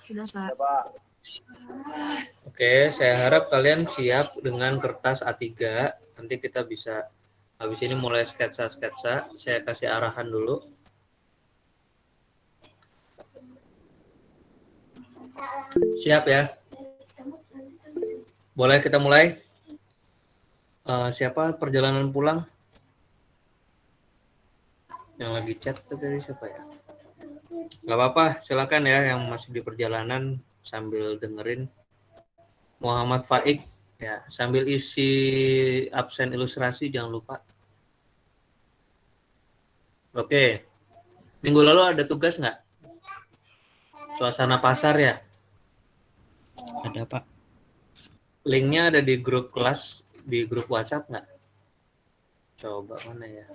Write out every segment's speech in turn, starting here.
Sudah, Pak. Oke, saya harap kalian siap dengan kertas A3. Nanti kita bisa habis ini mulai sketsa-sketsa. Saya kasih arahan dulu. Siap ya? Boleh kita mulai? Siapa perjalanan pulang? Yang lagi chat tadi siapa ya? Gak apa-apa, silakan ya yang masih di perjalanan sambil dengerin. Muhammad Faik ya, sambil isi absen ilustrasi jangan lupa. Oke, minggu lalu ada tugas nggak? Suasana pasar ya? Ada, Pak. Linknya ada di grup kelas, di grup WhatsApp nggak? Coba mana ya?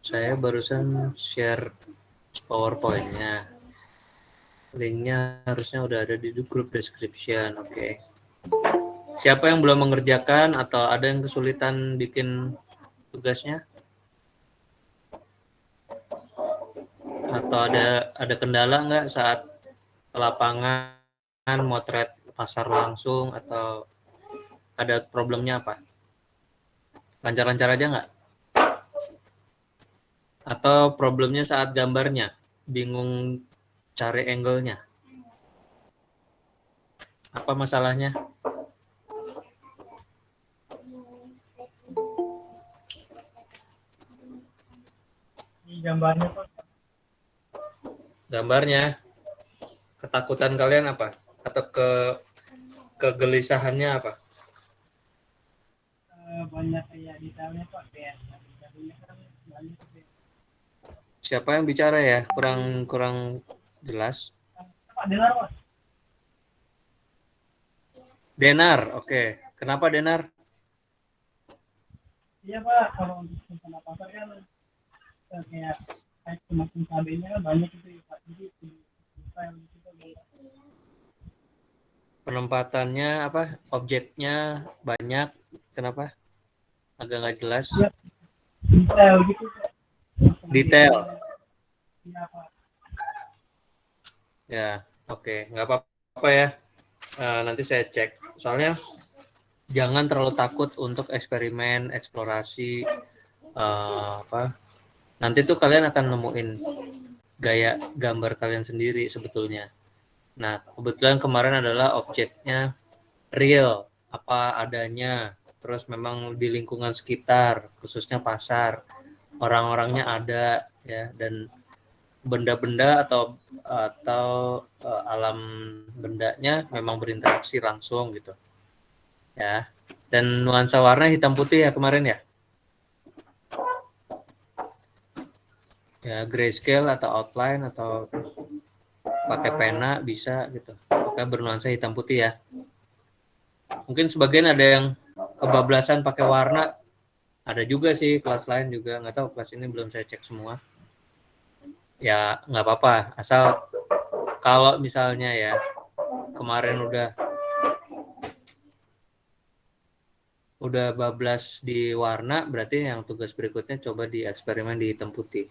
Saya barusan share PowerPoint-nya. Linknya harusnya udah ada di grup description. Oke. Siapa yang belum mengerjakan atau ada yang kesulitan bikin tugasnya? Atau ada kendala nggak saat ke lapangan motret pasar langsung atau ada problemnya apa? Lancar-lancar aja nggak? Atau problemnya saat gambarnya? Bingung cari angle-nya? Apa masalahnya? Gambarnya, Pak. Gambarnya, ketakutan kalian apa? Atau kegelisahannya apa? Banyak kayak detailnya, Pak. Detailnya kan banyak. Siapa yang bicara ya? Kurang jelas. Pak, dengar, Pak. Denar, oke. Kenapa Denar? Iya, Pak. Kalau untuk rencana pasar kan kayak semacam KB-nya kan banyak itu ya, Pak. Jadi detail gitu. Penempatannya apa? Objeknya banyak. Kenapa? Agak nggak jelas. Ya, detail gitu, Pak. Detail. Iya, Pak. Ya, oke. Nggak apa-apa ya. Nanti saya cek. Soalnya jangan terlalu takut untuk eksperimen, eksplorasi. Nanti tuh kalian akan nemuin gaya gambar kalian sendiri sebetulnya. Nah, kebetulan kemarin adalah objeknya real, apa adanya, terus memang di lingkungan sekitar, khususnya pasar, orang-orangnya ada ya, dan benda-benda atau alam bendanya memang berinteraksi langsung gitu ya. Dan nuansa warna hitam putih ya kemarin ya. Ya, grayscale atau outline atau pakai pena bisa gitu. Pakai bernuansa hitam putih ya. Mungkin sebagian ada yang kebablasan pakai warna. Ada juga sih kelas lain juga, nggak tahu kelas ini belum saya cek semua. Ya nggak apa-apa, asal kalau misalnya ya kemarin udah bablas di warna, berarti yang tugas berikutnya coba di eksperimen di hitam putih.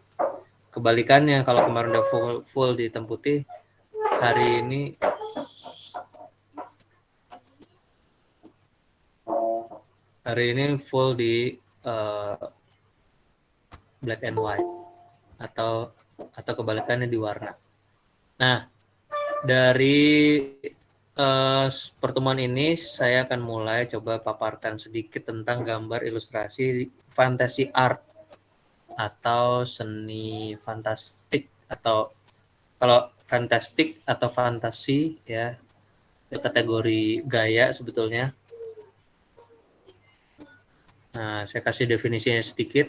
Kebalikannya, kalau kemarin udah full di hitam putih, hari ini full di black and white atau kebalikannya di warna. Nah, dari pertemuan ini saya akan mulai coba paparkan sedikit tentang gambar ilustrasi fantasy art atau seni fantastik, atau kalau fantastik atau fantasi ya, itu kategori gaya sebetulnya. Nah, saya kasih definisinya sedikit,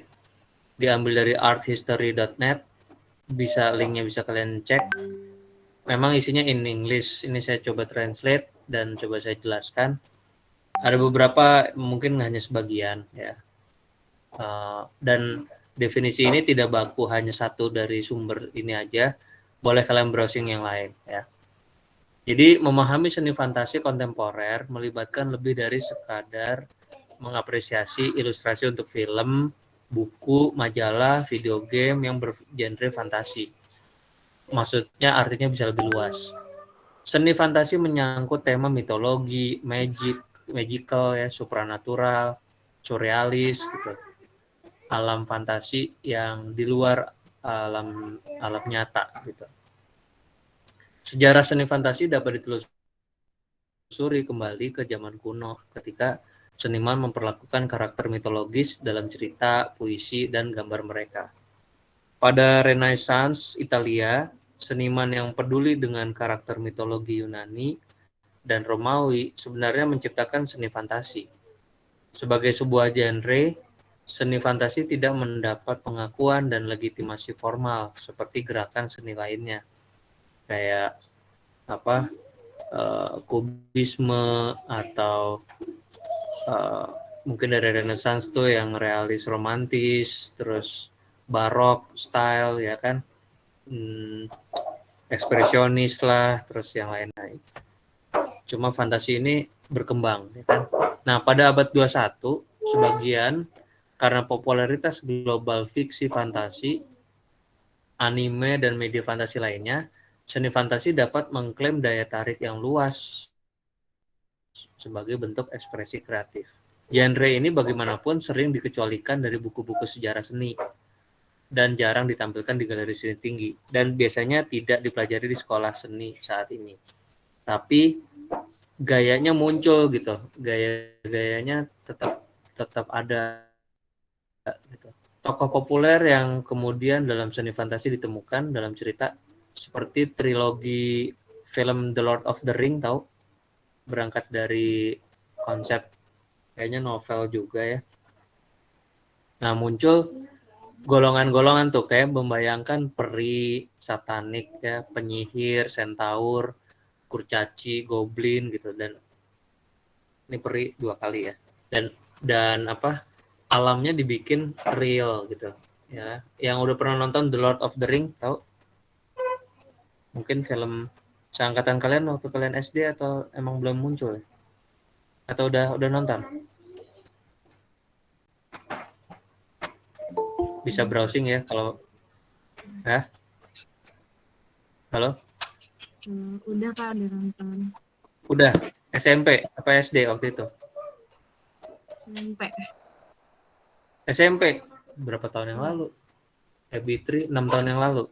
diambil dari arthistory.net, bisa linknya bisa kalian cek. Memang isinya in English, ini saya coba translate dan coba saya jelaskan. Ada beberapa, mungkin hanya sebagian ya. Dan definisi ini tidak baku hanya satu dari sumber ini aja, boleh kalian browsing yang lain ya. Jadi memahami seni fantasi kontemporer melibatkan lebih dari sekadar mengapresiasi ilustrasi untuk film, buku, majalah, video game yang bergenre fantasi. Maksudnya artinya bisa lebih luas. Seni fantasi menyangkut tema mitologi, magical ya, supranatural, surrealis gitu. Alam fantasi yang di luar alam nyata gitu. Sejarah seni fantasi dapat ditelusuri kembali ke zaman kuno ketika seniman memperlakukan karakter mitologis dalam cerita, puisi, dan gambar mereka. Pada Renaissance Italia, seniman yang peduli dengan karakter mitologi Yunani dan Romawi sebenarnya menciptakan seni fantasi. Sebagai sebuah genre, seni fantasi tidak mendapat pengakuan dan legitimasi formal seperti gerakan seni lainnya, kayak apa kubisme atau mungkin dari Renaissance tuh yang realis romantis, terus barok style ya kan, ekspresionis lah, terus yang lain-lain. Cuma fantasi ini berkembang ya kan. Nah, pada abad 21 sebagian karena popularitas global fiksi fantasi, anime dan media fantasi lainnya, seni fantasi dapat mengklaim daya tarik yang luas sebagai bentuk ekspresi kreatif. Genre ini bagaimanapun sering dikecualikan dari buku-buku sejarah seni dan jarang ditampilkan di galeri seni tinggi dan biasanya tidak dipelajari di sekolah seni saat ini. Tapi gayanya muncul gitu, gaya-gayanya tetap ada gitu. Tokoh populer yang kemudian dalam seni fantasi ditemukan dalam cerita seperti trilogi film The Lord of the Ring, tahu? Berangkat dari konsep kayaknya novel juga ya. Nah, muncul golongan-golongan tuh kayak membayangkan peri, satanik ya, penyihir, centaur, kurcaci, goblin gitu, dan ini peri 2 kali ya. Dan apa? Alamnya dibikin real gitu. Ya, yang udah pernah nonton The Lord of the Ring, tahu? Mungkin film seangkatan kalian waktu kalian SD atau emang belum muncul ya? Atau udah nonton? Bisa browsing ya kalau ya. Halo? Udah Kak, udah nonton. Udah SMP apa SD waktu itu? Sampai SMP berapa tahun yang lalu? Fitri 6 tahun yang lalu.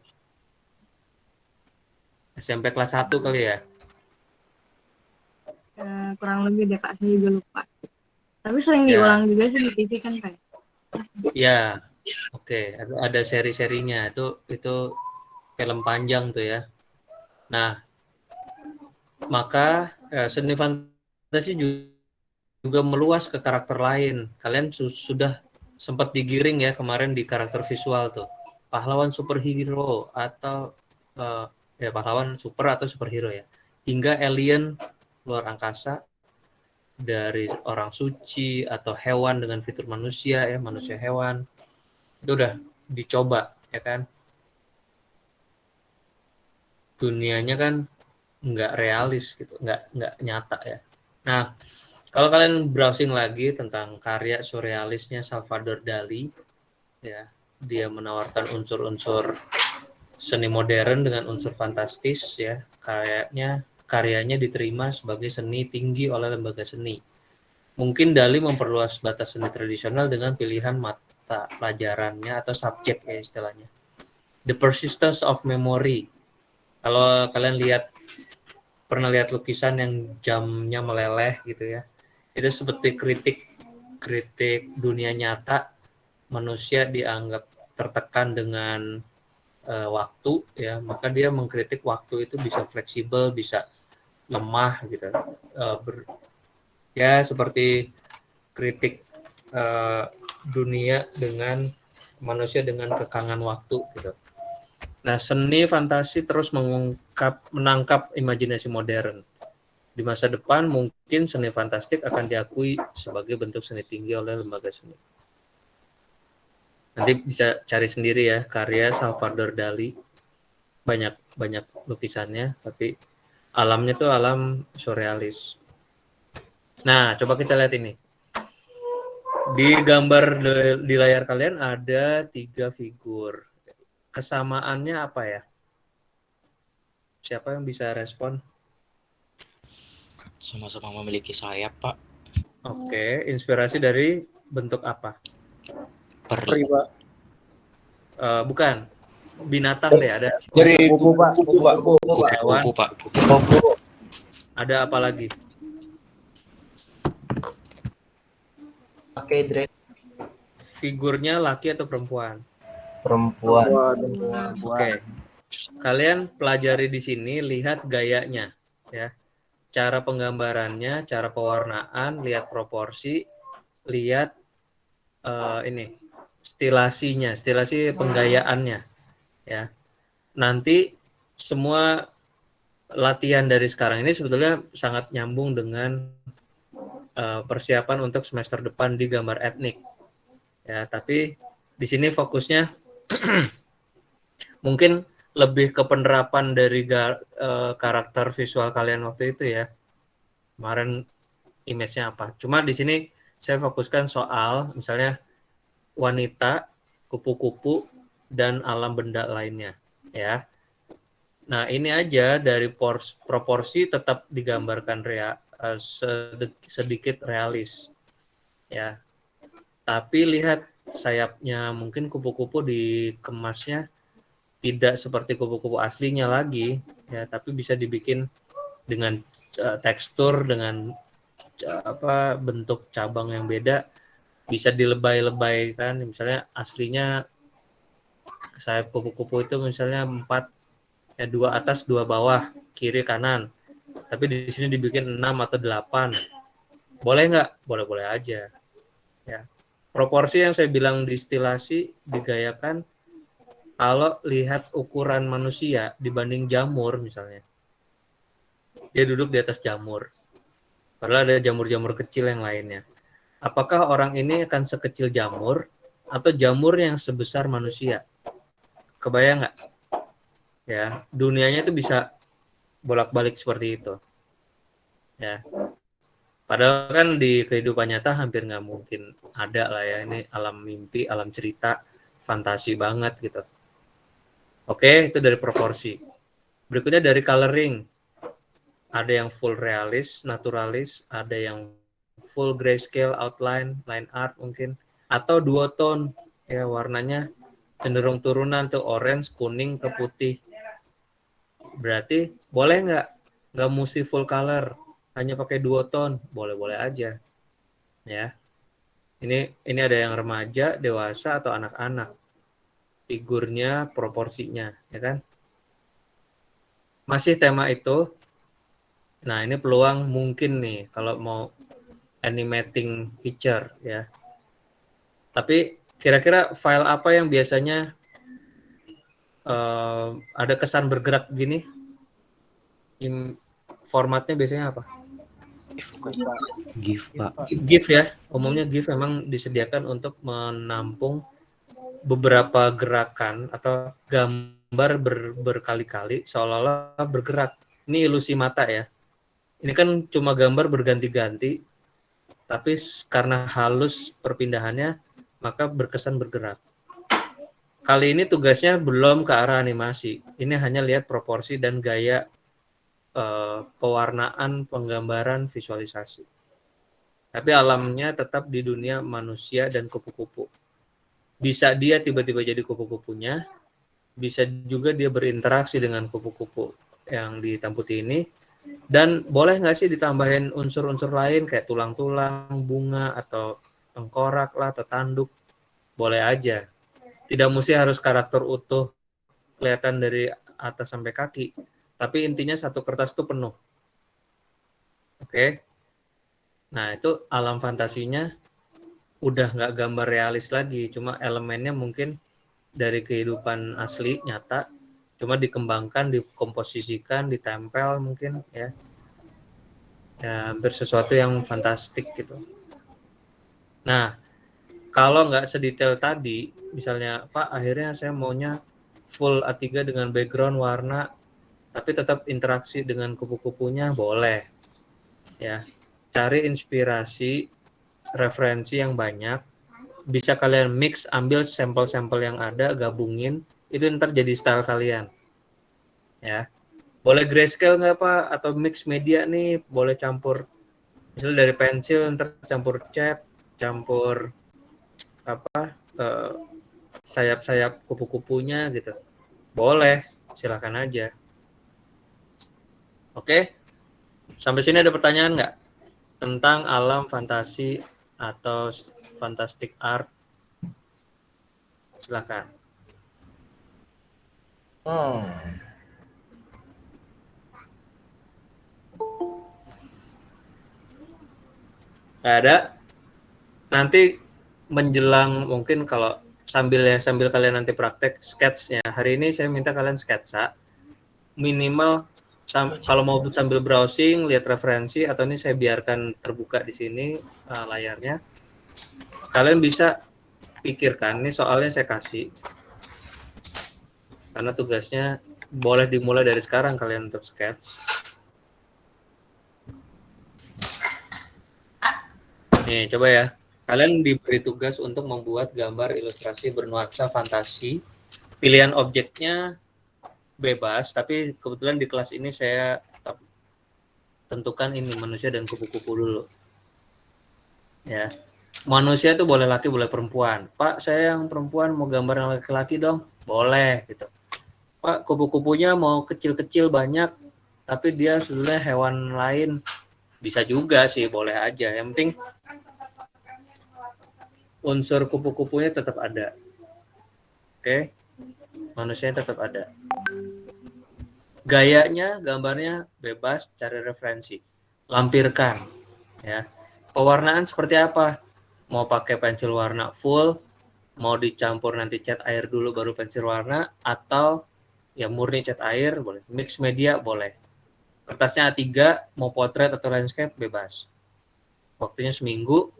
SMP kelas 1 kali ya? kurang lebih deh Kak, saya juga lupa. Tapi sering Ya. diulang juga sih di TV kan Kak. Ya, oke. Ada seri-serinya itu film panjang tuh ya. Nah, maka seni fantasi juga meluas ke karakter lain. Kalian sudah sempat digiring ya kemarin di karakter visual tuh. Pahlawan superhero atau ya pahlawan super atau superhero ya. Hingga alien luar angkasa, dari orang suci atau hewan dengan fitur manusia ya, manusia hewan. Itu udah dicoba ya kan. Dunianya kan nggak realis gitu, nggak nyata ya. Nah, kalau kalian browsing lagi tentang karya surrealisnya Salvador Dali, ya, dia menawarkan unsur-unsur seni modern dengan unsur fantastis ya. Karyanya diterima sebagai seni tinggi oleh lembaga seni. Mungkin Dali memperluas batas seni tradisional dengan pilihan mata pelajarannya atau subjek ya istilahnya. The Persistence of Memory. Kalau kalian pernah lihat lukisan yang jamnya meleleh gitu ya, itu seperti kritik dunia nyata. Manusia dianggap tertekan dengan waktu ya, maka dia mengkritik waktu itu bisa fleksibel, bisa lemah gitu. Ya seperti kritik dunia dengan manusia dengan kekangan waktu gitu. Nah, seni fantasi terus menangkap imajinasi modern. Di masa depan mungkin seni fantastik akan diakui sebagai bentuk seni tinggi oleh lembaga seni. Nanti bisa cari sendiri ya karya Salvador Dali. Banyak lukisannya, tapi alamnya tuh alam surrealis. Nah, coba kita lihat ini. Di gambar di layar kalian ada 3 figur. Kesamaannya apa ya? Siapa yang bisa respon? Sama-sama memiliki sayap, Pak. Oke, inspirasi dari bentuk apa? Peri. Bukan, binatang deh. Ada Dari kuku Pak, kuku Pak, kuku. hewan, Kupu, Pak. ada apa lagi? Pakai dress Figurnya laki atau perempuan? perempuan. Oke. Kalian pelajari di sini, lihat gayanya, ya. Cara penggambarannya, cara pewarnaan, lihat proporsi, lihat ini stilasi penggayaannya, ya. Nanti semua latihan dari sekarang ini sebetulnya sangat nyambung dengan persiapan untuk semester depan di gambar etnik, ya. Tapi di sini fokusnya mungkin lebih ke penerapan dari karakter visual kalian waktu itu ya. Kemarin image-nya apa. Cuma di sini saya fokuskan soal misalnya wanita, kupu-kupu, dan alam benda lainnya ya. Nah, ini aja dari proporsi tetap digambarkan sedikit realis ya. Tapi lihat sayapnya, mungkin kupu-kupu dikemasnya tidak seperti kupu-kupu aslinya lagi ya, tapi bisa dibikin dengan tekstur, dengan bentuk cabang yang beda, bisa dilebay-lebay kan. Misalnya aslinya sayap kupu-kupu itu misalnya 4 ya, 2 atas 2 bawah, kiri kanan, tapi di sini dibikin 6 atau 8. Boleh nggak? Boleh-boleh aja ya. Proporsi yang saya bilang distilasi, digayakan. Kalau lihat ukuran manusia dibanding jamur misalnya, dia duduk di atas jamur, padahal ada jamur-jamur kecil yang lainnya. Apakah orang ini akan sekecil jamur atau jamur yang sebesar manusia? Kebayang nggak? Ya, dunianya itu bisa bolak-balik seperti itu. Ya, padahal kan di kehidupan nyata hampir nggak mungkin ada lah ya. Ini alam mimpi, alam cerita, fantasi banget gitu. Oke, itu dari proporsi. Berikutnya dari coloring. Ada yang full realis, naturalis, ada yang full grayscale, outline, line art mungkin, atau duotone, ya warnanya cenderung turunan tuh orange, kuning ke putih. Berarti boleh nggak mesti full color, hanya pakai duotone, boleh-boleh aja, ya. Ini ada yang remaja, dewasa atau anak-anak. Figurnya, proporsinya, ya kan? Masih tema itu. Nah, ini peluang mungkin nih kalau mau animating picture ya. Tapi kira-kira file apa yang biasanya ada kesan bergerak gini? Formatnya biasanya apa? GIF, Pak. GIF ya. Umumnya GIF memang disediakan untuk menampung beberapa gerakan atau gambar berkali-kali seolah-olah bergerak. Ini ilusi mata ya. Ini kan cuma gambar berganti-ganti, tapi karena halus perpindahannya, maka berkesan bergerak. Kali ini tugasnya belum ke arah animasi. Ini hanya lihat proporsi dan gaya pewarnaan, penggambaran, visualisasi. Tapi alamnya tetap di dunia manusia dan kupu-kupu. Bisa dia tiba-tiba jadi kupu-kupunya, bisa juga dia berinteraksi dengan kupu-kupu yang di hitam putih ini. Dan boleh nggak sih ditambahin unsur-unsur lain kayak tulang-tulang, bunga, atau tengkorak lah, atau tanduk. Boleh aja. Tidak mesti harus karakter utuh kelihatan dari atas sampai kaki. Tapi intinya satu kertas itu penuh. Oke. Nah, itu alam fantasinya udah nggak gambar realis lagi, cuma elemennya mungkin dari kehidupan asli nyata, cuma dikembangkan, dikomposisikan, ditempel mungkin ya, bersesuatu yang fantastik gitu. Nah, kalau nggak sedetail tadi, misalnya Pak akhirnya saya maunya full A3 dengan background warna, tapi tetap interaksi dengan kupu-kupunya, boleh ya. Cari inspirasi, referensi yang banyak, bisa kalian mix, ambil sampel-sampel yang ada, gabungin, itu ntar jadi style kalian ya. Boleh grayscale nggak Pak? Atau mix media nih, boleh campur. Misalnya dari pensil, ntar campur cat, campur apa sayap-sayap kupu-kupunya gitu. Boleh, silakan aja. Oke, sampai sini ada pertanyaan nggak tentang alam fantasi atau fantastic art? Silakan. Nggak ada. Nanti menjelang mungkin kalau sambil kalian nanti praktek sketsnya. Hari ini saya minta kalian sketsa minimal kalau mau sambil browsing lihat referensi atau ini saya biarkan terbuka di sini layarnya. Kalian bisa pikirkan, ini soalnya saya kasih. Karena tugasnya boleh dimulai dari sekarang kalian untuk sketch. Nih, coba ya. Kalian diberi tugas untuk membuat gambar ilustrasi bernuansa fantasi. Pilihan objeknya bebas, tapi kebetulan di kelas ini saya tentukan ini manusia dan kupu-kupu dulu. Ya. Manusia itu boleh laki, boleh perempuan. Pak, saya yang perempuan mau gambar yang laki-laki dong. Boleh gitu. Pak, kupu-kupunya mau kecil-kecil banyak, tapi dia sebenarnya hewan lain. Bisa juga sih, boleh aja. Yang penting unsur kupu-kupunya tetap ada. Oke? Manusianya tetap ada. Gayanya, gambarnya bebas, cari referensi. Lampirkan. Ya. Pewarnaan seperti apa? Mau pakai pensil warna full, mau dicampur nanti cat air dulu baru pensil warna, atau ya murni cat air, boleh. Mix media, boleh. Kertasnya A3, mau potret atau landscape, bebas. Waktunya seminggu.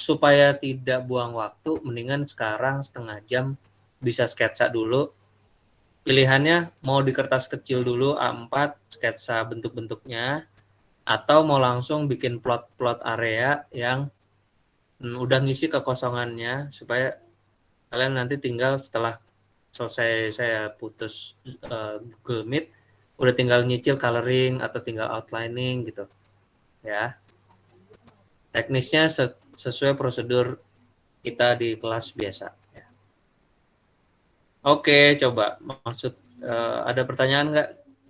Supaya tidak buang waktu, mendingan sekarang setengah jam bisa sketsa dulu. Pilihannya mau di kertas kecil dulu, A4, sketsa bentuk-bentuknya, atau mau langsung bikin plot-plot area yang udah ngisi kekosongannya, supaya kalian nanti tinggal setelah selesai saya putus Google Meet, udah tinggal nyicil coloring atau tinggal outlining gitu ya. Teknisnya sesuai prosedur kita di kelas biasa ya. Oke, coba maksud ada pertanyaan nggak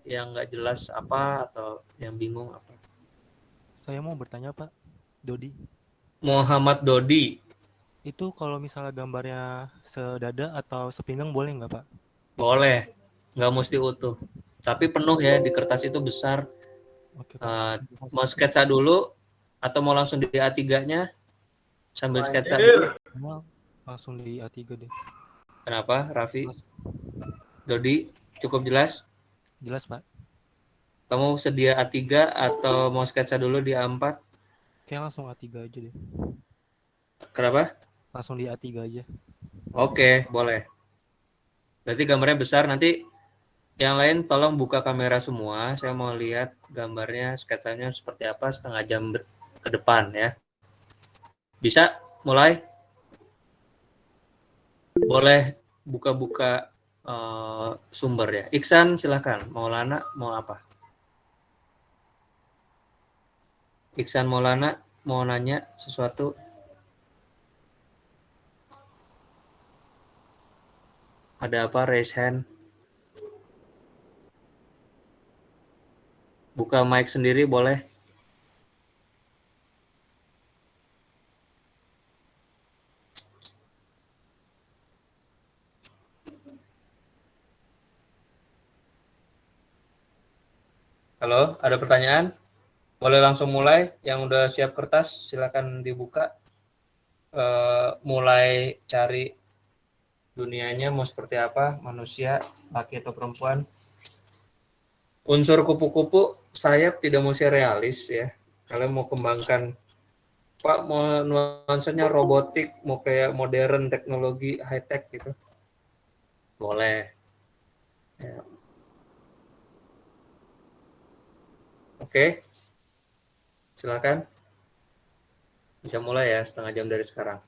yang nggak jelas apa atau yang bingung apa? Saya mau bertanya Pak, Dodi. Muhammad Dodi. Itu kalau misalnya gambarnya sedada atau sepinggang boleh nggak Pak? Boleh, nggak mesti utuh. Tapi penuh ya, di kertas itu besar. Oke Pak. Mau sketsa dulu atau mau langsung di A3-nya sambil sketsa? Mau langsung di A3 deh. Kenapa, Raffi? Jelas, Dodi, cukup jelas? jelas Pak. Kamu sedia A3 atau mau sketsa dulu di A4? Kayak langsung A3 aja deh. Kenapa? Langsung di A3 aja. Oke, boleh. Berarti gambarnya besar, nanti yang lain tolong buka kamera semua. Saya mau lihat gambarnya, sketsanya seperti apa setengah jam ke depan ya. Bisa mulai? Boleh buka-buka sumber ya. Iksan silakan. Maulana mau apa? Iksan Maulana mau nanya sesuatu? Ada apa? Raise hand. Buka mic sendiri boleh. Halo, ada pertanyaan? Boleh langsung mulai. Yang udah siap kertas, silakan dibuka. Mulai cari dunianya mau seperti apa, manusia, laki atau perempuan. Unsur kupu-kupu, sayap tidak mesti realis ya. Kalian mau kembangkan, Pak, mau nuansanya robotik, mau kayak modern teknologi high tech gitu. Boleh. Ya. Oke, silakan. Bisa mulai ya setengah jam dari sekarang.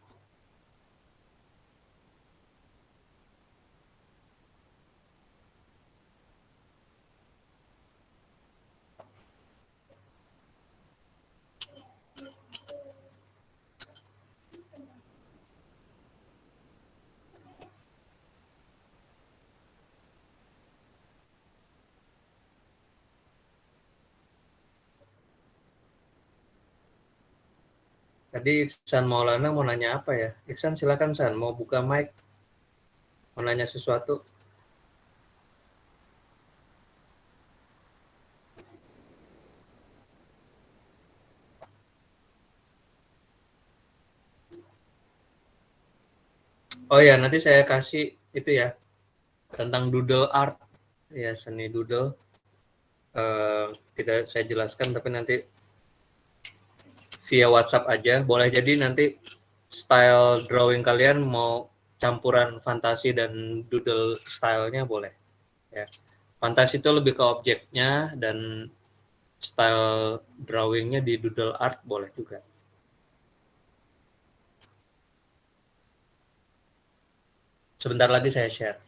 Tadi Iksan Maulana mau nanya apa ya? Iksan silakan San, mau buka mic, mau nanya sesuatu. Oh ya, nanti saya kasih itu ya tentang doodle art, ya seni doodle. Tidak saya jelaskan, tapi nanti via WhatsApp aja. Boleh jadi nanti style drawing kalian mau campuran fantasi dan doodle stylenya boleh. Ya. Fantasi itu lebih ke objeknya dan style drawingnya di doodle art boleh juga. Sebentar lagi saya share.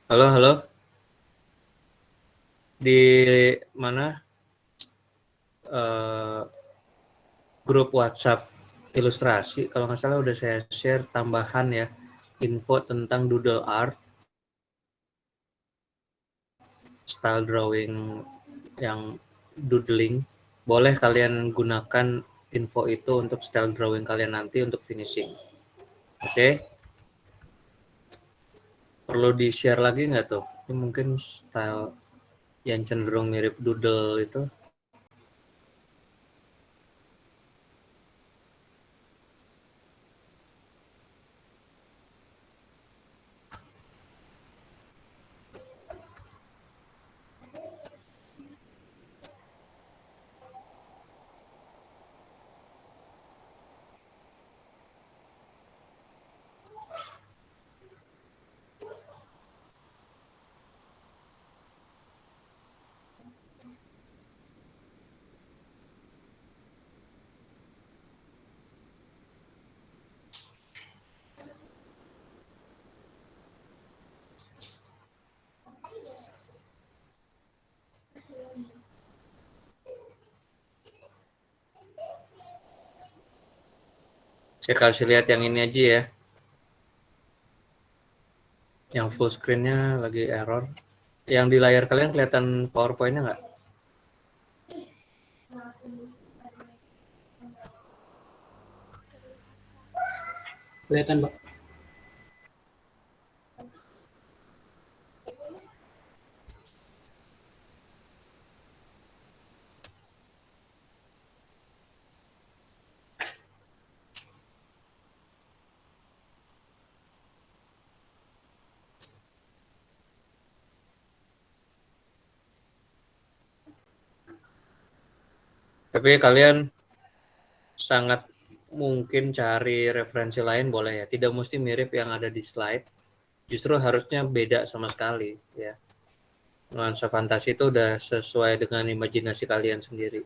Halo, halo. Di mana eh, grup WhatsApp ilustrasi kalau nggak salah udah saya share tambahan ya info tentang doodle art, style drawing yang doodling. Boleh kalian gunakan info itu untuk style drawing kalian nanti untuk finishing. Oke, perlu di-share lagi nggak tuh? Ini mungkin style yang cenderung mirip doodle itu. Saya kasih lihat yang ini aja ya. Yang full screen-nya lagi error. Yang di layar kalian kelihatan PowerPoint-nya nggak? Kelihatan, Pak. Tapi kalian sangat mungkin cari referensi lain boleh ya. Tidak mesti mirip yang ada di slide. Justru harusnya beda sama sekali ya. Nuansa fantasi itu udah sesuai dengan imajinasi kalian sendiri.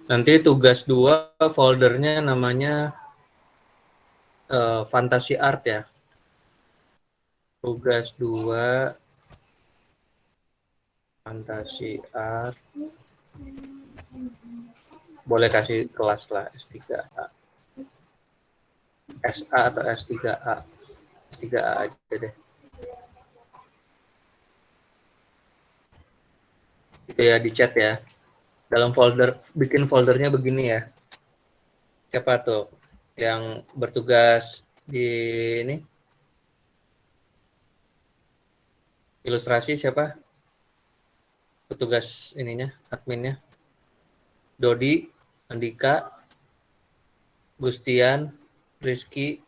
Nanti tugas 2 foldernya namanya Fantasi Art ya. Tugas 2 Fantasi Art. Boleh kasih kelas lah S3A. SA atau S3A. S3A aja deh. Itu ya di chat ya. Dalam folder, bikin foldernya begini ya. Siapa tuh yang bertugas di ini? Ilustrasi siapa? Petugas ininya, adminnya. Dodi, Andika, Gustian, Rizky,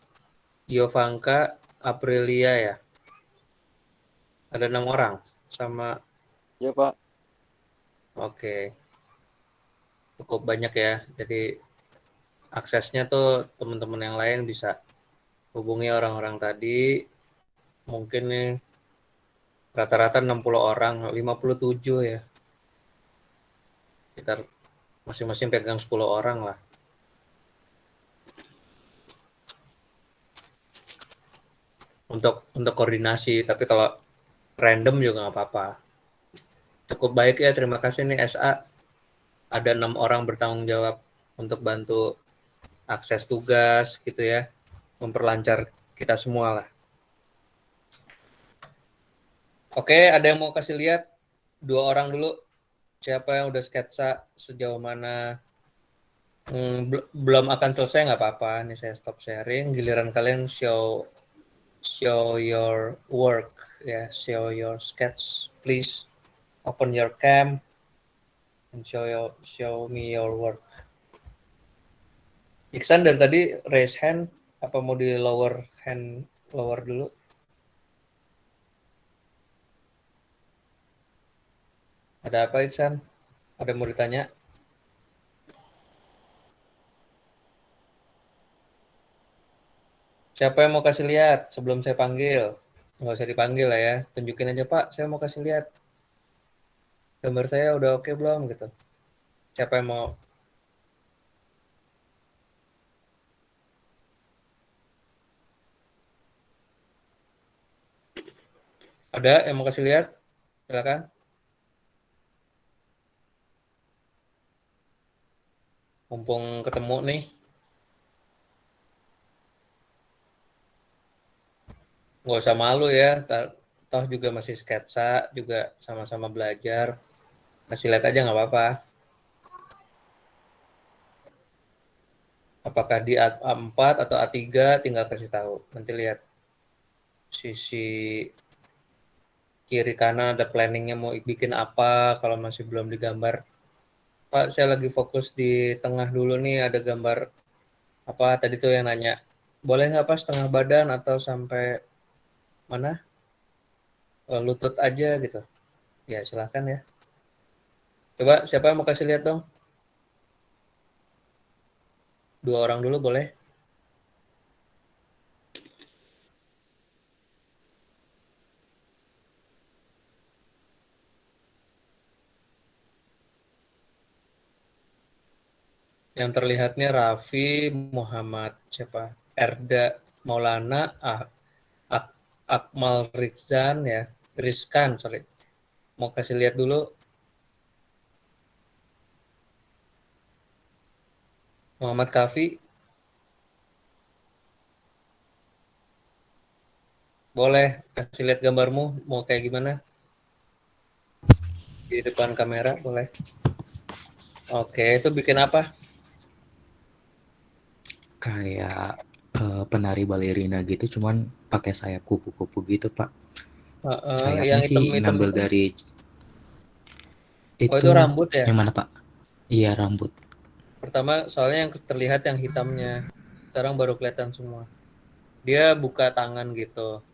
Giovanka, Aprilia ya. Ada 6 orang sama. Ya Pak. Oke. Cukup banyak ya. Jadi aksesnya tuh teman-teman yang lain bisa hubungi orang-orang tadi. Mungkin nih rata-rata 60 orang, 57 ya. Sekitar masing-masing pegang 10 orang lah. Untuk koordinasi, tapi kalau random juga nggak apa-apa. Cukup baik ya, terima kasih nih SA. Ada 6 orang bertanggung jawab untuk bantu akses tugas gitu ya. Memperlancar kita semua lah. Oke, ada yang mau kasih lihat? 2 orang dulu. Siapa yang udah sketsa sejauh mana? Belum akan selesai nggak apa-apa. Ini saya stop sharing. Giliran kalian show your work ya, show your sketch. Please open your cam and show me your work. Iksan dari tadi raise hand, apa mau di lower dulu? Ada apa Iksan? Ada mau ditanya? Siapa yang mau kasih lihat sebelum saya panggil? Nggak usah dipanggil lah ya. Tunjukin aja Pak, saya mau kasih lihat. Gambar saya udah oke belum gitu. Siapa yang mau? Ada yang mau kasih lihat? Silakan. Mumpung ketemu nih. Nggak usah malu ya. Toh juga masih sketsa, juga sama-sama belajar. Kasih lihat aja nggak apa-apa. Apakah di A4 atau A3 tinggal kasih tahu. Nanti lihat sisi kiri kanan ada planningnya mau bikin apa kalau masih belum digambar. Pak, saya lagi fokus di tengah dulu nih, ada gambar apa tadi tuh yang nanya. Boleh nggak Pak setengah badan atau sampai mana? Lutut aja gitu. Ya silahkan ya. Coba siapa yang mau kasih lihat dong? 2 orang dulu boleh? Yang terlihatnya Raffi, Muhammad, siapa? Erda Maulana, Akmal Rizkan ya. Rizkan, sorry. Mau kasih lihat dulu. Muhammad Kafi. Boleh kasih lihat gambarmu, mau kayak gimana? Di depan kamera, boleh. Oke, itu bikin apa? Kayak penari balerina gitu, cuman pakai sayap kupu-kupu gitu Pak. Sayapnya Yang sih hitam-hitam ngambil itu. dari Oh, itu itu rambut ya? yang mana Pak? Iya rambut. Pertama, soalnya yang terlihat yang hitamnya. Sekarang baru kelihatan semua. Dia buka tangan gitu.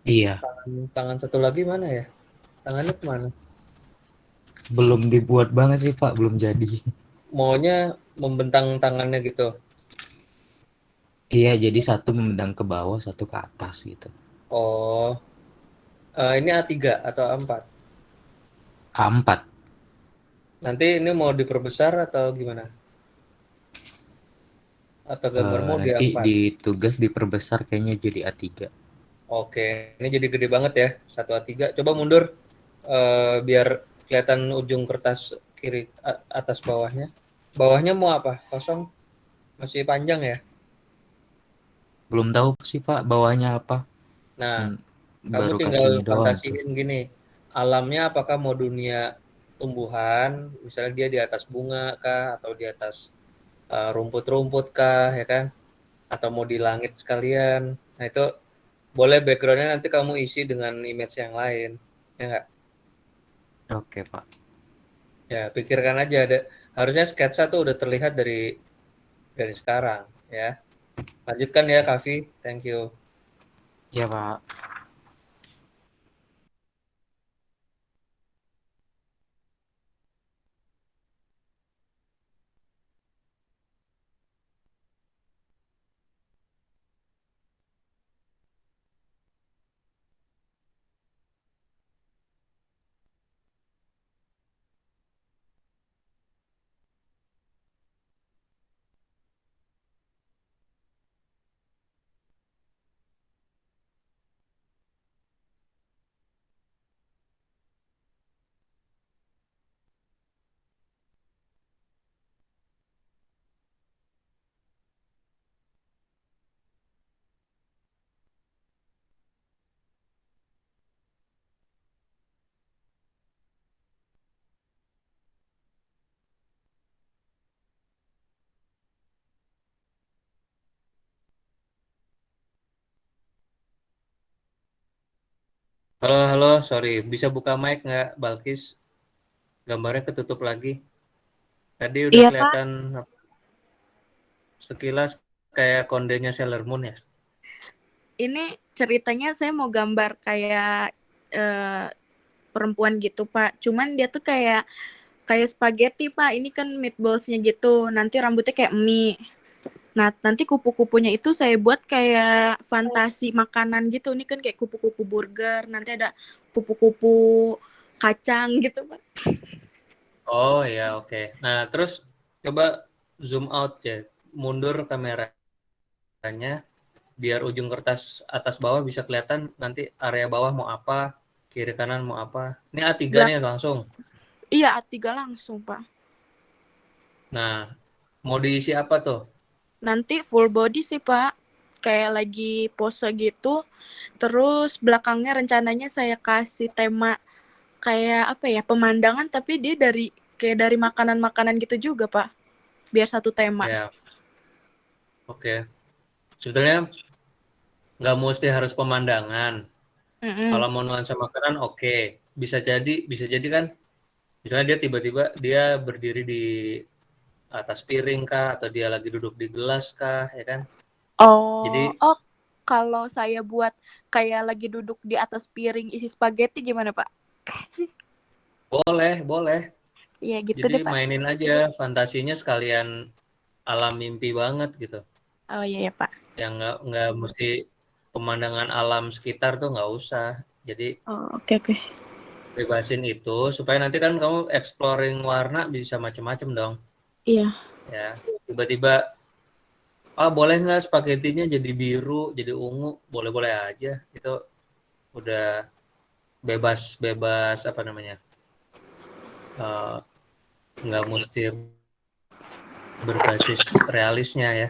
Iya, Tangan satu lagi mana ya? Tangannya kemana? belum dibuat banget sih Pak, belum jadi. Maunya membentang tangannya gitu. Iya, jadi satu memandang ke bawah, satu ke atas gitu. Oh, ini A3 atau A4? A4. Nanti ini mau diperbesar atau gimana? Atau gambarmu di Nanti A4? di tugas diperbesar kayaknya jadi A3. Oke, ini jadi gede banget ya, 1 A3. Coba mundur biar kelihatan ujung kertas kiri atas bawahnya. Bawahnya mau apa? Kosong? Masih panjang ya? Belum tahu sih Pak bawahnya apa. Nah, Cuman kamu baru tinggal kakinya doang tuh. fantasiin gini, alamnya apakah mau dunia tumbuhan, misalnya dia di atas bunga kah, atau di atas rumput-rumput kah, ya kan? Atau mau di langit sekalian. Nah, itu boleh backgroundnya nanti kamu isi dengan image yang lain, ya nggak? Oke Pak. Ya, pikirkan aja. Harusnya sketsa tuh udah terlihat dari sekarang, ya. Lanjutkan ya, Kavi. Thank you. Iya Pak. Halo, halo, sorry. Bisa buka mic nggak, Balkis? Gambarnya ketutup lagi. Tadi udah Iya Pak, kelihatan sekilas kayak kondenya Sailor Moon ya. ini ceritanya saya mau gambar kayak eh, perempuan gitu Pak. Cuman dia tuh kayak kayak spaghetti Pak. Ini kan meatballsnya gitu. Nanti rambutnya kayak mie. Nah, nanti kupu-kupunya itu saya buat kayak fantasi makanan gitu. Ini kan kayak kupu-kupu burger. Nanti ada kupu-kupu kacang gitu Pak. Oh ya, oke. Nah, terus coba zoom out ya. Mundur kameranya biar ujung kertas atas bawah bisa kelihatan nanti area bawah mau apa, kiri kanan mau apa. Ini A3 Belak nih langsung. iya, A3 langsung Pak. Nah, mau diisi apa tuh? Nanti full body sih Pak. Kayak lagi pose gitu. Terus belakangnya rencananya saya kasih tema kayak apa ya, pemandangan tapi dia dari kayak dari makanan-makanan gitu juga, Pak. Biar satu tema. Ya, oke. Sebetulnya nggak mesti harus pemandangan. Mm-mm. Kalau mau nuansa makanan, oke. Bisa jadi kan. Misalnya dia tiba-tiba dia berdiri di atas piring kah, atau dia lagi duduk di gelas kah, ya kan? Oh, Jadi oh, kalau saya buat kayak lagi duduk di atas piring isi spaghetti gimana, Pak? boleh, boleh. Iya gitu Jadi deh, Pak. mainin aja fantasinya sekalian alam mimpi banget gitu. Oh iya ya, Pak. Yang nggak mesti pemandangan alam sekitar tuh nggak usah. Jadi Oh, oke oke. bebasin itu supaya nanti kan kamu exploring warna bisa macam-macam dong. Iya. Ya, tiba-tiba boleh nggak spagettinya jadi biru, jadi ungu, boleh-boleh aja. Itu udah bebas apa namanya, eh, nggak mesti berbasis realisnya ya.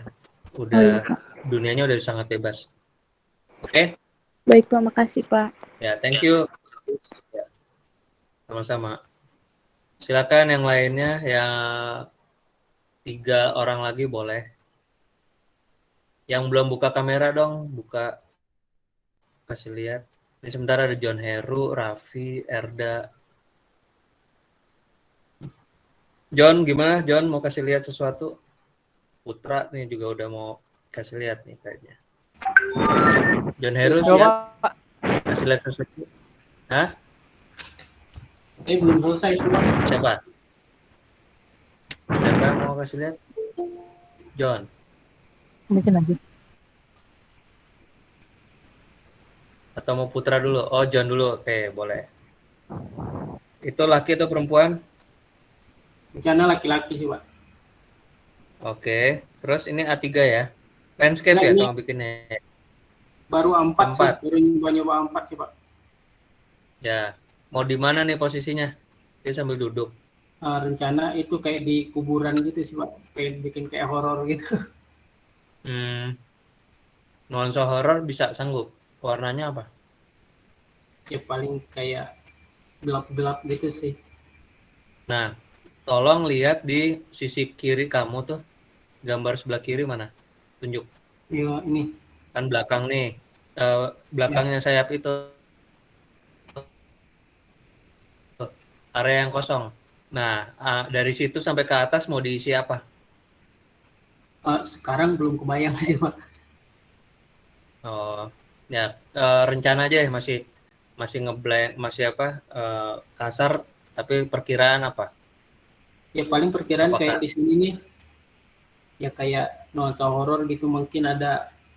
Oh Udah iya, Pak. dunianya udah sangat bebas. Oke, Baik, Pak. Makasih, Pak. ya thank you. Ya, sama-sama. Silakan yang lainnya, yang 3 orang lagi boleh. Yang belum buka kamera dong, buka, kasih lihat. Ini sebentar ada John Heru, Raffi, Erda. John, gimana? John mau kasih lihat sesuatu? Putra nih juga udah mau kasih lihat nih kayaknya. John Heru siap? Pak. Kasih lihat sesuatu? Hah? Ini belum selesai semua. Siapa? Siapa yang mau kasih lihat? John. Mungkin lagi. Atau mau Putra dulu? Oh, John dulu. Oke, boleh. Itu laki atau perempuan? Rencana laki-laki sih, Pak. Oke. Terus ini A3 ya. Landscape Nah, ya ini kamu bikinnya. baru 4 sih, Empat. baru nyoba-nyoba 4 sih, Pak. Ya. Mau di mana nih posisinya? Dia sambil duduk. Rencana itu kayak di kuburan gitu sih, Pak. Kayak bikin kayak horor gitu. Hmm, nuansa horor bisa sanggup. Warnanya apa? Ya paling kayak gelap-gelap gitu sih. Nah, tolong lihat di sisi kiri kamu tuh. Gambar sebelah kiri mana? Tunjuk. Ya ini. Kan belakang nih. Ya, Belakangnya sayap itu area yang kosong. Nah, dari situ sampai ke atas mau diisi apa? sekarang belum kebayang sih, Pak. Oh, ya rencana aja ya masih masih ngeblank masih apa kasar tapi perkiraan apa? Ya paling perkiraan kayak Apakah di sini nih, ya kayak nuansa horor gitu, mungkin ada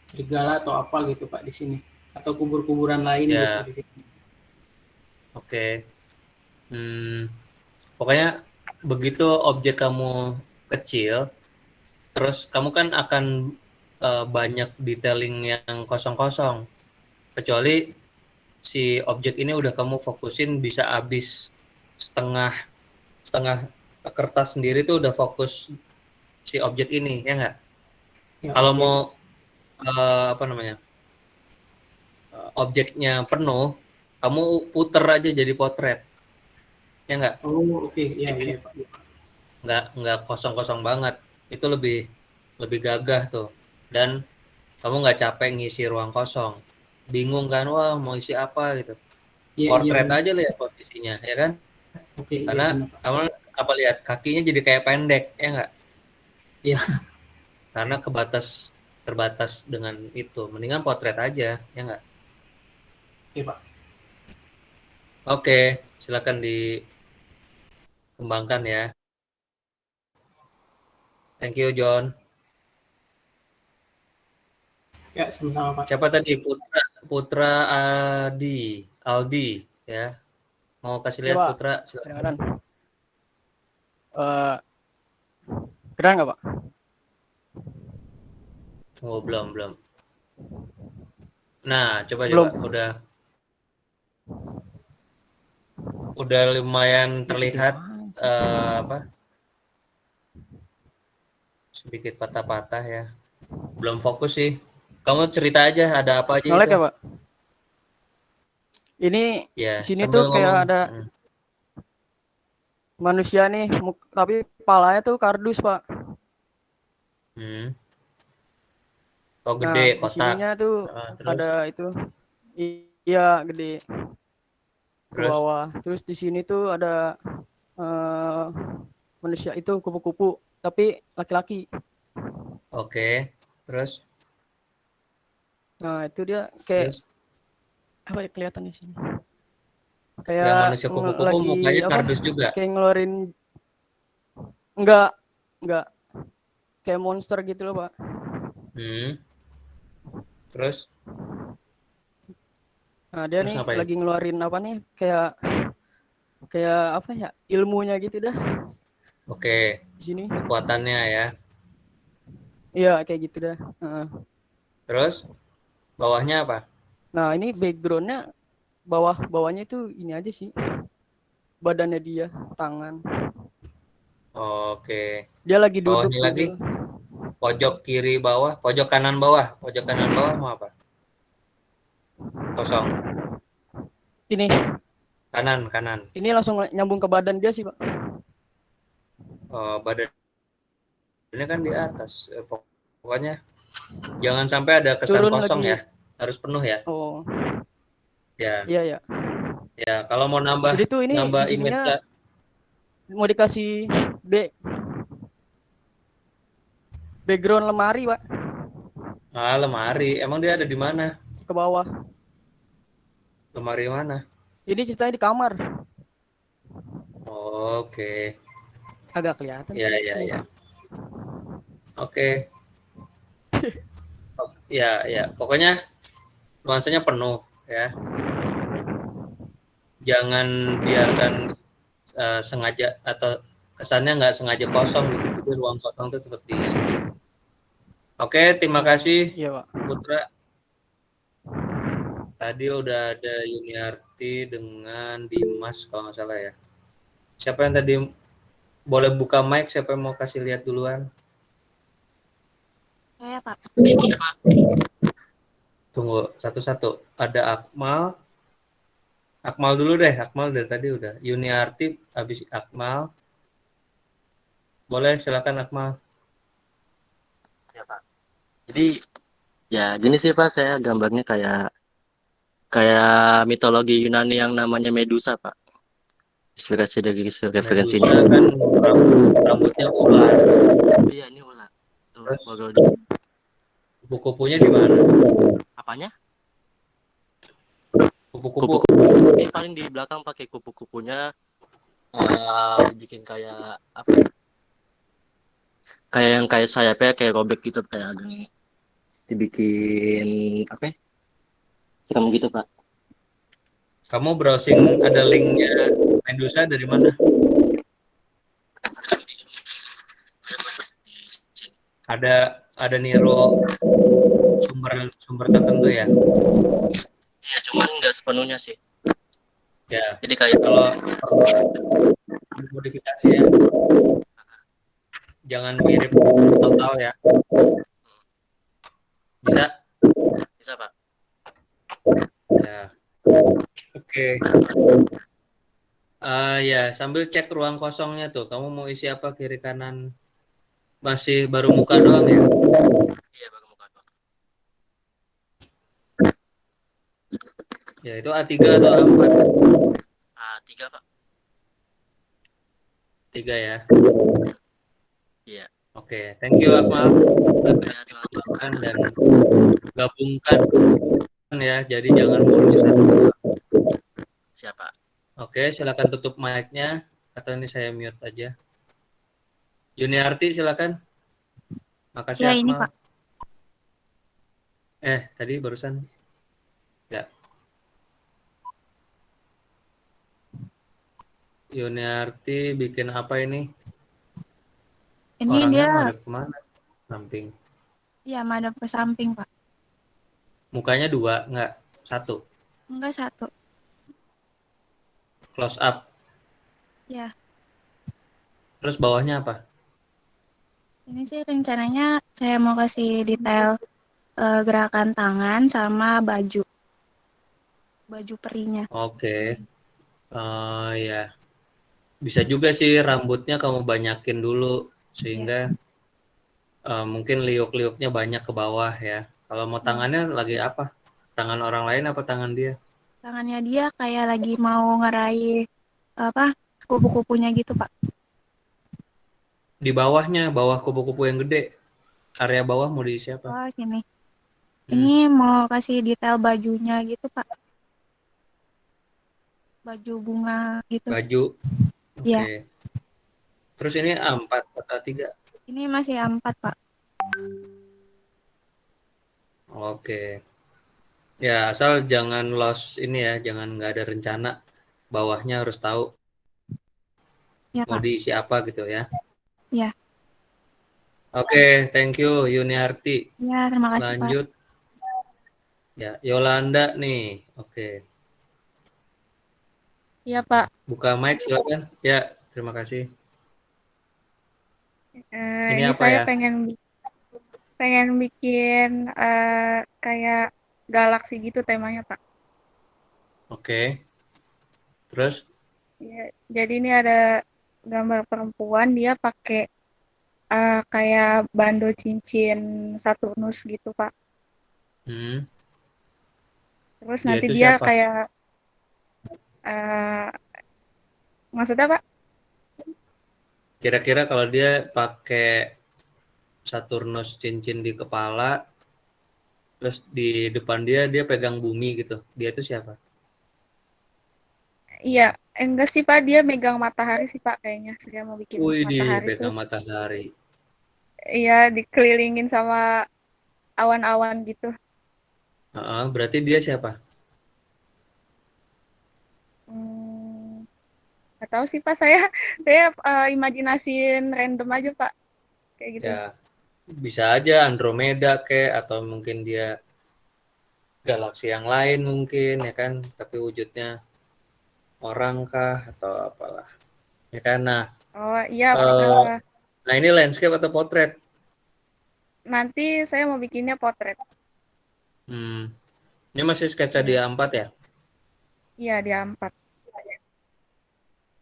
serigala atau apa gitu, Pak, di sini. Atau kubur-kuburan lain gitu ya di sini. oke. Hmm, pokoknya begitu objek kamu kecil, terus kamu kan akan banyak detailing yang kosong-kosong. Kecuali si objek ini udah kamu fokusin bisa habis setengah setengah kertas sendiri tuh udah fokus si objek ini ya nggak? Ya, Kalau oke. mau apa namanya objeknya penuh, kamu puter aja jadi potret ya nggak? Oh, oke. Ya, Jadi ya, Pak. nggak kosong-kosong banget. Itu lebih lebih gagah tuh. Dan kamu nggak capek ngisi ruang kosong. Bingung kan, wah mau isi apa gitu. Iya, iya Portret benar. aja lihat posisinya ya kan? Oke, iya Karena benar, Pak. kamu apa lihat kakinya jadi kayak pendek ya nggak? Iya, Karena terbatas dengan itu. Mendingan potret aja ya nggak? oke, Pak. Oke, silakan dikembangkan ya. Thank you John. Ya, sama-sama, Pak. Siapa tadi? Putra Putra Aldi ya. Mau kasih Ya lihat Pak, Putra silakan. kedengaran. Eh, Kedengaran nggak Pak? Oh, belum. Nah, coba Belum. udah lumayan terlihat Gimana sih? apa? Sedikit patah-patah ya. Belum fokus sih. Kamu cerita aja ada apa aja Nolek itu. ya Pak? Ini Ya, di sini sambil tuh kayak ngomong. ada manusia nih, tapi kepalanya tuh kardus Pak. Hmm. Oh, Nah, gede di kotak. sininya tuh Terus ada itu, iya gede ke terus bawah. Terus di sini tuh ada eh, manusia itu kupu-kupu, tapi laki-laki. oke. Terus Nah, itu dia kayak terus apa ya kelihatan di sini? yang Kayak manusia kupu-kupu lagi mukanya apa? kardus juga. Kayak ngeluarin enggak kayak monster gitu loh Pak. Hmm. Terus Nah dia terus nih ngapain? lagi ngeluarin apa nih kayak apa ya ilmunya gitu dah Oke, di sini. kekuatannya ya. Iya kayak gitu dah. Terus bawahnya apa? Nah ini backgroundnya bawahnya itu ini aja sih badannya dia tangan. Oke. Dia lagi duduk Bawahnya lagi? gitu. Pojok kiri bawah, pojok kanan bawah mau apa? Kosong. Ini Kanan. ini langsung nyambung ke badan dia sih Pak. Oh, badannya kan di atas. Pokoknya jangan sampai ada kesan Turun kosong lagi. ya. Harus penuh ya. Oh Ya, iya. kalau mau Jadi tuh ini nambah di image sininya mau dikasih background lemari Pak lemari. Emang dia ada di mana? ke bawah. Lemari mana? Ini ceritanya di kamar. Oke. Agak kelihatan. Ya. Oke. Ya. Pokoknya nuansanya penuh ya. Jangan biarkan sengaja atau kesannya nggak sengaja kosong gitu, tapi ruang kosong itu tetap diisi. Oke, terima kasih Iya, Pak. Putra. Tadi udah ada Yuniarti dengan Dimas kalau nggak salah ya. Siapa yang tadi boleh buka mic? Siapa yang mau kasih lihat duluan? Saya Pak. Tunggu satu-satu. Ada Akmal. Akmal dulu deh. Akmal dari tadi udah. Yuniarti habis Akmal. Boleh silakan Akmal. Ya, Pak. Jadi ya gini sih Pak, saya gambarnya kayak kayak mitologi Yunani yang namanya Medusa Pak. Inspirasi dari referensinya. Medusa kan rambutnya ular. Iya ini ular. Tuh, Terus baru di kupu-kupunya di mana? apanya? Kupu-kupu. Kupu-kupu. Ini paling di belakang pakai kupu-kupunya dibikin kayak apa? Kayak yang kayak sayapnya kayak robek gitu kayak ada dibikin apa? Ya? Serem gitu Pak. Kamu browsing ada linknya Medusa dari mana? Ada niru sumber tertentu ya? Iya cuman nggak sepenuhnya sih. Ya. Jadi kayak Kalau modifikasi ya, jangan mirip total ya. Bisa? bisa Pak. Ya. Oke. Ya, sambil cek ruang kosongnya tuh. Kamu mau isi apa kiri kanan? Masih baru muka doang ya? Iya baru muka Pak. Ya, itu A3 atau A4? A3 Pak. 3 ya. Iya. Oke, thank you Akmal. Ya, terima kasih. Dan gabungkan ya. Jadi jangan murni satu. Siapa? Oke, silakan tutup mic-nya atau ini saya mute aja. Yuniarti silakan. Makasih Ya, Akmal. ini Pak. Tadi barusan. Ya. Yuniarti bikin apa ini? Ini Orangnya dia madep kemana? Samping. ya madep ke samping Pak. Mukanya 2, enggak? 1. Enggak, 1. Close up. Ya. Terus bawahnya apa? Ini sih rencananya saya mau kasih detail gerakan tangan sama baju perinya. Oke. Ya. Bisa juga sih rambutnya kamu banyakin dulu sehingga mungkin liuk-liuknya banyak ke bawah ya. Kalau mau tangannya lagi apa? Tangan orang lain apa tangan dia? Tangannya dia kayak lagi mau ngeraih apa kupu-kupunya gitu Pak. Di bawahnya, bawah kupu-kupu yang gede. Area bawah mau diisi apa? Oh gini. Ini mau kasih detail bajunya gitu Pak. Baju bunga gitu. Baju. Oke. Iya. Terus ini A4 atau A3? Ini masih A4 Pak. Oke. Ya, asal jangan lost ini ya, jangan nggak ada rencana. Bawahnya harus tahu Ya mau Pak. diisi apa gitu ya. Ya. Oke, thank you Yuniarti. Ya, terima kasih Pak. Lanjut. Ya, Yolanda nih. Oke. Iya Pak. Buka mic silakan. Ya, terima kasih. Ini Ini apa saya ya? pengen bikin kayak galaksi gitu temanya Pak. Oke. Terus? Ya, jadi ini ada gambar perempuan, dia pakai kayak bando cincin Saturnus gitu Pak. Terus Dia nanti itu dia siapa? kayak maksudnya Pak? Kira-kira kalau dia pakai Saturnus cincin di kepala, terus di depan dia pegang bumi gitu. Dia itu siapa? Iya, enggak sih Pak, dia megang matahari sih Pak kayaknya. Saya mau bikin Widih, matahari pegang terus matahari. iya dikelilingin sama awan-awan gitu. Berarti dia siapa? Nggak tahu sih Pak, saya imajinasiin random aja Pak, kayak gitu. Ya, bisa aja Andromeda atau mungkin dia galaksi yang lain mungkin ya kan, tapi wujudnya orang kah atau apalah. Ya kan. Nah, Oh iya, nah ini landscape atau potret? nanti saya mau bikinnya potret. Ini masih sketsa di A4 ya? Iya, di A4.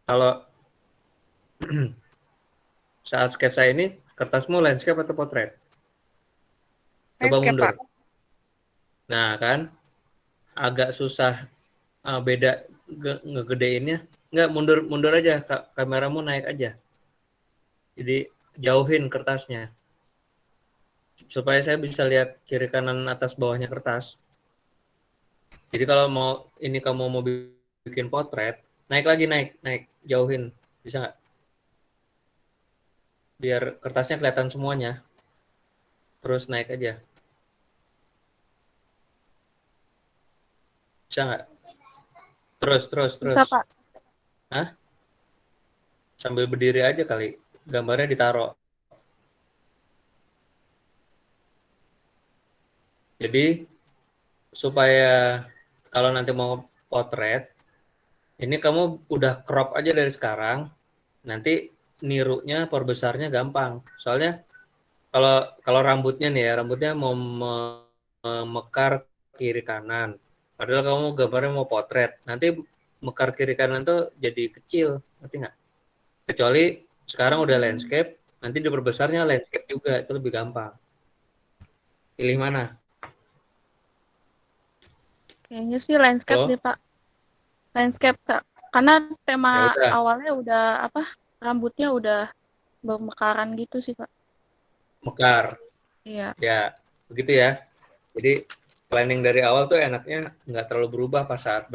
Kalau saat sketsa ini kertasmu landscape atau potret? Coba Landscape, mundur. Pak. Nah kan, agak susah beda ngegedeinnya. Enggak, mundur aja, kameramu naik aja. Jadi jauhin kertasnya. Supaya saya bisa lihat kiri kanan atas bawahnya kertas. Jadi kalau kamu mau bikin potret, naik lagi, naik, jauhin. Bisa nggak? Biar kertasnya kelihatan semuanya. Terus naik aja. Bisa nggak? Terus. Bisa, Pak. Hah? Sambil berdiri aja kali. Gambarnya ditaruh. Jadi supaya kalau nanti mau potret, ini kamu udah crop aja dari sekarang. Nanti nirunya perbesarnya gampang. Soalnya kalau rambutnya nih ya, rambutnya mau mekar kiri kanan. Padahal kamu gambarnya mau potret. Nanti mekar kiri kanan tuh jadi kecil, ngerti nggak? Kecuali sekarang udah landscape, nanti diperbesarnya landscape juga, itu lebih gampang. Pilih mana? Kayaknya sih landscape deh, Pak. Landscape, Kak. Karena tema Ya awalnya udah rambutnya udah bermekaran gitu sih, Pak. Mekar. Iya. Ya, begitu ya. Jadi planning dari awal tuh enaknya nggak terlalu berubah pas saat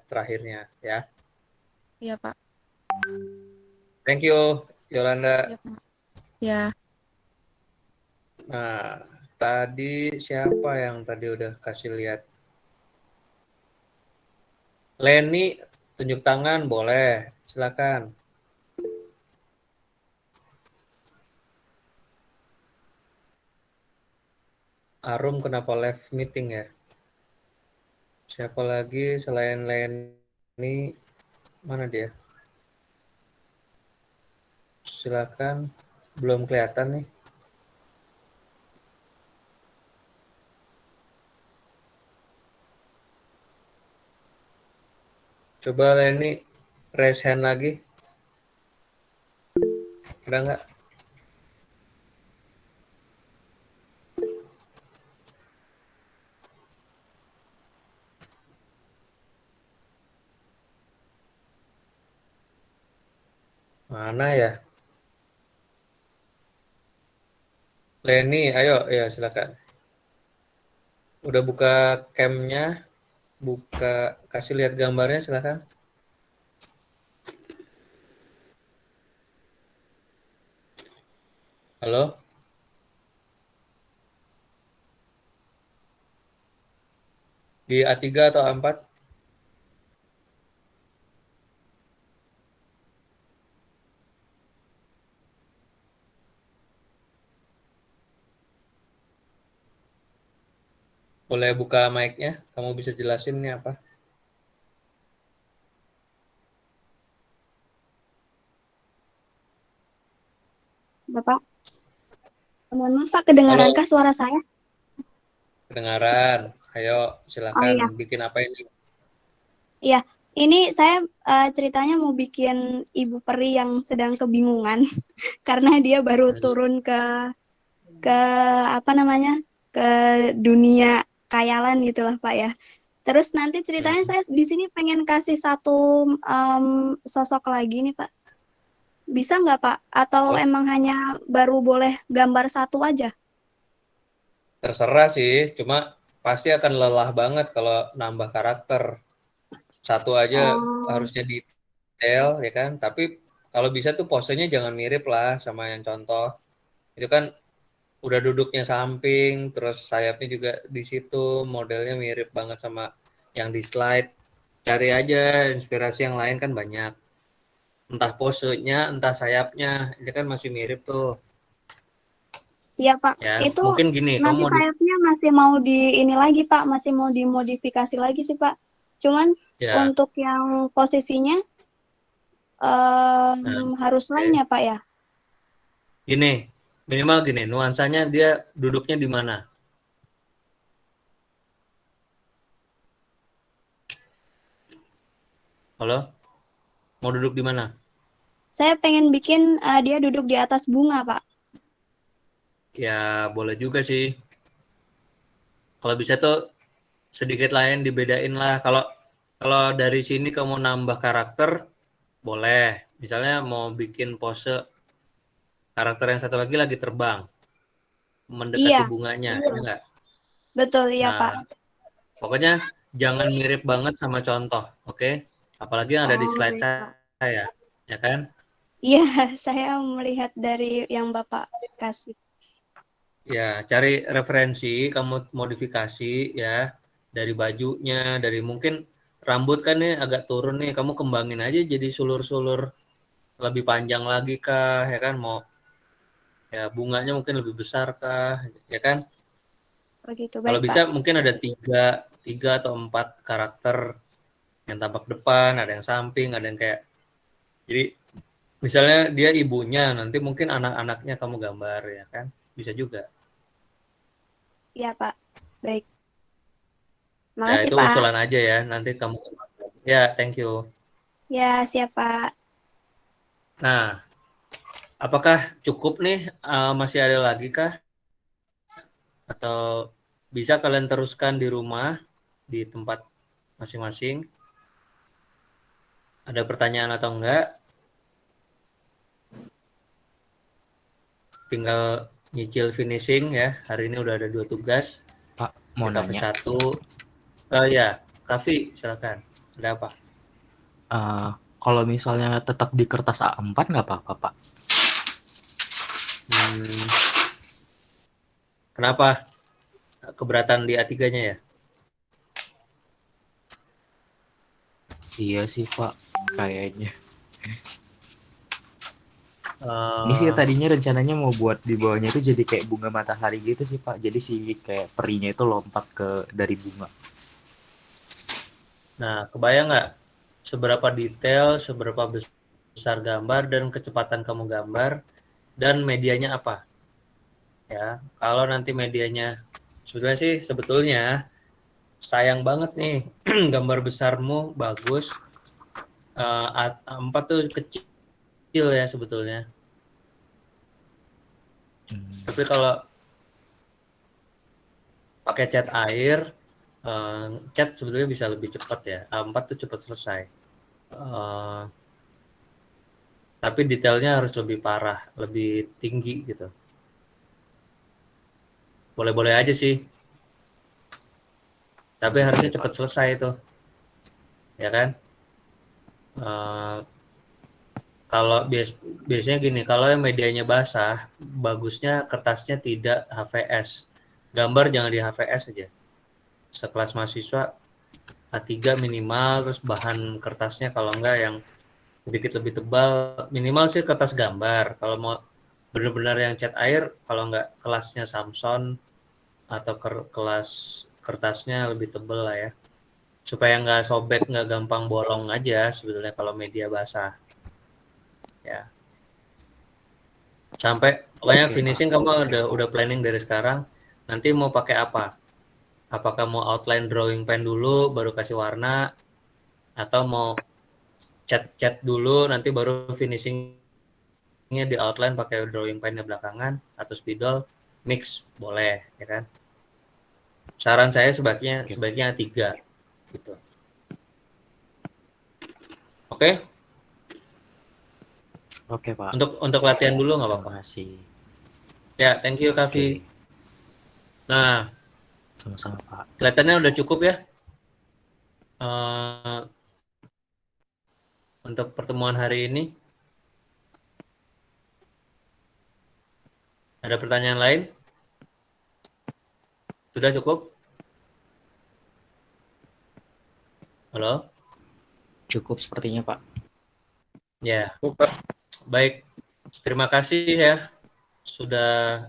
terakhirnya ya. Iya, Pak. Thank you, Yolanda. Iya, Pak. Ya. Nah, tadi siapa yang tadi udah kasih lihat? Leni, tunjuk tangan boleh, silakan. Arum kenapa live meeting ya? Siapa lagi selain Leni? Mana dia? Silakan. Belum kelihatan nih. Coba Leni raise hand lagi. Ada nggak? Mana ya? Leni, ayo, ya silakan. Udah buka cam-nya, kasih lihat gambarnya silakan. Halo? Di A3 atau A4? Boleh buka mic-nya? Kamu bisa jelasin nih apa? Bapak, mohon maaf Pak, kedengarannkah suara saya? Kedengaran. Ayo, silakan. iya. Bikin apa ini? Iya, ini saya ceritanya mau bikin ibu peri yang sedang kebingungan karena dia baru turun ke apa namanya, ke dunia khayalan gitulah Pak ya. Terus nanti ceritanya saya di sini pengen kasih satu sosok lagi nih Pak. Bisa nggak Pak? Atau emang hanya baru boleh gambar satu aja? Terserah sih, cuma pasti akan lelah banget kalau nambah karakter. Satu aja harusnya detail ya kan, tapi kalau bisa tuh posenya jangan mirip lah sama yang contoh. Itu kan udah duduknya samping, terus sayapnya juga di situ, modelnya mirip banget sama yang di slide. cari aja inspirasi yang lain kan banyak. Entah posenya, entah sayapnya, ini kan masih mirip tuh. Iya Pak, Ya, itu mungkin gini, kamu nanti mau sayapnya masih mau di ini lagi Pak, masih mau dimodifikasi lagi sih Pak. Cuman ya, untuk yang posisinya nah, harus lain oke. ya Pak ya. Gini, minimal gini, nuansanya dia duduknya di mana? Halo? Mau duduk di mana? Saya pengen bikin dia duduk di atas bunga Pak. Ya, boleh juga sih. Kalau bisa tuh sedikit lain dibedain lah. Kalau kalau dari sini kamu nambah karakter, boleh. Misalnya mau bikin pose karakter yang satu lagi terbang, mendekati Iya, bunganya, ya enggak? betul iya Pak. Nah, pokoknya jangan mirip banget sama contoh, oke? Apalagi yang ada di Oh, slide baik Pak. saya, ya kan? Iya, saya melihat dari yang Bapak kasih. Ya, cari referensi, kamu modifikasi ya dari bajunya, dari mungkin rambut kan nih agak turun nih, kamu kembangin aja jadi sulur-sulur lebih panjang lagi kah, ya kan? Mau ya bunganya mungkin lebih besar kah, ya kan? Begitu Kalau baik Pak. bisa mungkin ada tiga atau empat karakter yang tampak depan, ada yang samping, ada yang kayak jadi misalnya dia ibunya, nanti mungkin anak-anaknya kamu gambar ya kan? Bisa juga. Iya Pak. Baik. Ya Makasih itu Pak. usulan aja ya, nanti kamu. Ya, thank you. Ya, siap Pak. Nah, apakah cukup nih? Masih ada lagi kah? Atau bisa kalian teruskan di rumah, di tempat masing-masing? Ada pertanyaan atau enggak? Tinggal nyicil finishing ya. Hari ini udah ada 2 tugas. Pak, mau Di cafe nanya. 1. Ya, Kavi, silakan. Ada apa? Kalau misalnya tetap di kertas A4 nggak apa-apa, Pak? Hmm, kenapa? Keberatan di A3-nya ya? Iya sih, Pak. Kayaknya. Ini sih Eh, tadinya rencananya mau buat di bawahnya itu jadi kayak bunga matahari gitu sih, Pak. Jadi si kayak perinya itu lompat ke dari bunga. nah, kebayang nggak seberapa detail, seberapa besar gambar dan kecepatan kamu gambar dan medianya apa? Ya, kalau nanti medianya sebetulnya sayang banget nih gambar besarmu bagus, A4 tuh kecil ya sebetulnya. Tapi kalau pakai cat air, cat sebetulnya bisa lebih cepat ya. A4 tuh cepat selesai. Eh, tapi detailnya harus lebih parah, lebih tinggi gitu. Boleh-boleh aja sih, tapi harusnya Oke, Pak. cepat selesai itu, ya kan? Eh, kalau biasanya gini, kalau yang medianya basah, bagusnya kertasnya tidak HVS. Gambar jangan di HVS aja. Sekelas mahasiswa A3 minimal, terus bahan kertasnya kalau enggak yang sedikit lebih tebal, minimal sih kertas gambar. Kalau mau benar-benar yang cat air, kalau enggak kelasnya Samson atau kelas kertasnya lebih tebal lah ya. Supaya nggak sobek, nggak gampang bolong aja sebetulnya kalau media basah. Ya. Sampai pokoknya Oke, Pak. finishing kamu udah planning dari sekarang. Nanti mau pakai apa? Apakah mau outline drawing pen dulu baru kasih warna atau mau cat dulu nanti baru finishingnya di outline pakai drawing pennya belakangan atau spidol mix boleh ya kan? Saran saya Oke, Pak. sebaiknya 3 gitu. Oke? Oke, Pak. Untuk latihan dulu nggak Terima apa-apa. kasih. Ya, thank you Kavi. Oke, Nah, sama-sama, Pak. kelihatannya udah cukup ya eh, untuk pertemuan hari ini. Ada pertanyaan lain? Sudah cukup? Halo? Cukup sepertinya, Pak. Ya, baik. Terima kasih ya sudah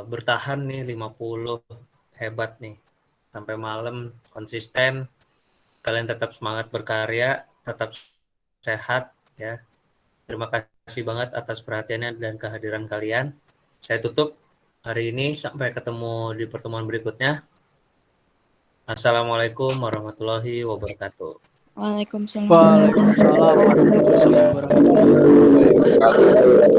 bertahan nih 50, hebat nih. Sampai malam konsisten. Kalian tetap semangat berkarya, tetap sehat ya. Terima kasih banget atas perhatiannya dan kehadiran kalian. Saya tutup hari ini, sampai ketemu di pertemuan berikutnya. Assalamualaikum warahmatullahi wabarakatuh. Waalaikumsalam. Waalaikumsalam warahmatullahi wabarakatuh.